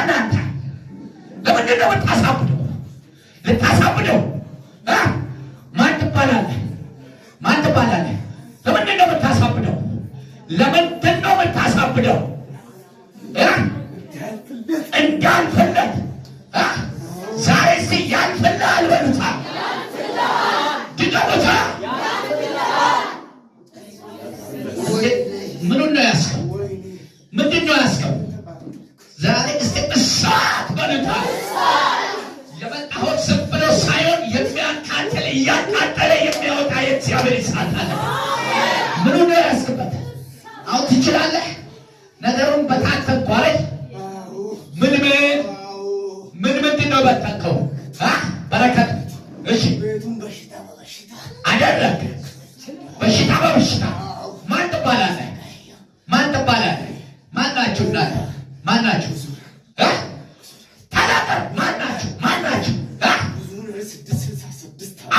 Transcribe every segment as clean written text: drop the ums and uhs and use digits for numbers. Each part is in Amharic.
ማናንተ ለምንድን ነው የምታሳብደው? ልታሳብደው ማን ትባላለህ? ማን ትባላለህ? ለምንድን ነው የምታሳብደው? ለምንድን ነው የምታሳብደው? እንዳልፈለት ዛሬ እስቲ ያልፍልሃል በሉታ። ድገሙታ። ምኑን ነው ያስከው? ምንድን ነው ያስከው? ዛሬ እስቲ እሳት በሉታ። የመጣሁት ዝም ብሎ ሳይሆን የሚያቃጥል እያቃጠለ የሚያወጣ የእግዚአብሔር እሳት አለ። ምኑን ነው ያስክበት? አሁን ትችላለህ ነገሩን በታተኳለህ። ምንድን ነው በታከው? በረከት እሺ አደረግ በሽታ በበሽታ ማን ትባላለህ? ማን ትባላለህ? ማናችሁ? እናት ማናችሁ? ተናገር። ማናችሁ? ማናችሁ?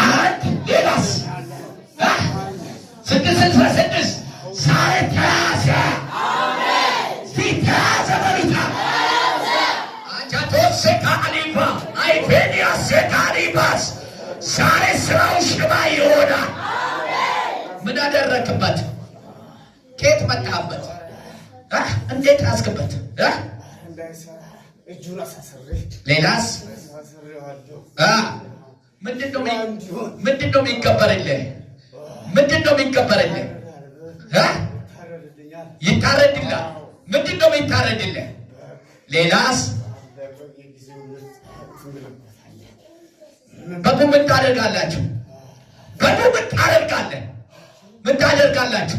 አንድ ሌላስ? 666 ዛሬ ተያዘ። ተያዘ በሉታ። አጃቶስ ሴካሊባ አይፌኒያ ሴካሊባስ ዛሬ ስራው ሽባ ይሆናል። ምን አደረክበት? ከየት መጣህበት? እንዴት አስክበት? ሌላስ ምንድን ነው የሚገበርልህ? ምንድን ነው የሚገበርልህ? ይታረድልሃል። ምንድን ነው የሚታረድልህ? ሌላስ በጉ ምን ታደርጋላችሁ? በጉ ምን ታደርጋለህ? ምን ታደርጋላችሁ?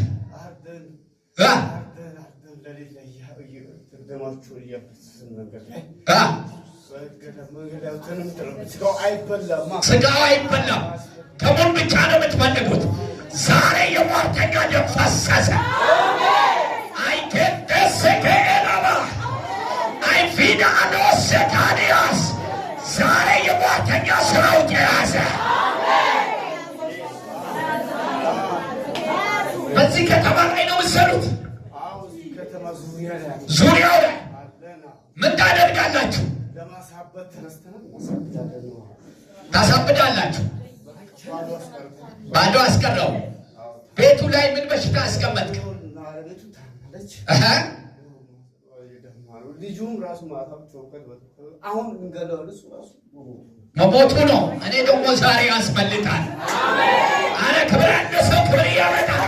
ስጋው አይበላም። ደሙን ብቻ ነው የምትፈልጉት። ዛሬ የሟርተኛ ደም ፈሰሰ። አይቴደሰከኤላባ አይፊዳ አኖሴታንያስ ዛሬ የሟርተኛ ስራው ተያዘ። በዚህ ከተማ ላይ ነው የምትሰሩት። ዙሪያው ላይ ምን ታደርጋላችሁ? ታሳብዳላችሁ። ባዶ አስቀረው። ቤቱ ላይ ምን በሽታ አስቀመጥክ? መሞቱ ነው። እኔ ደግሞ ዛሬ ያስመልጣል። አረ ክብር ያለ ሰው ክብር ያመጣል።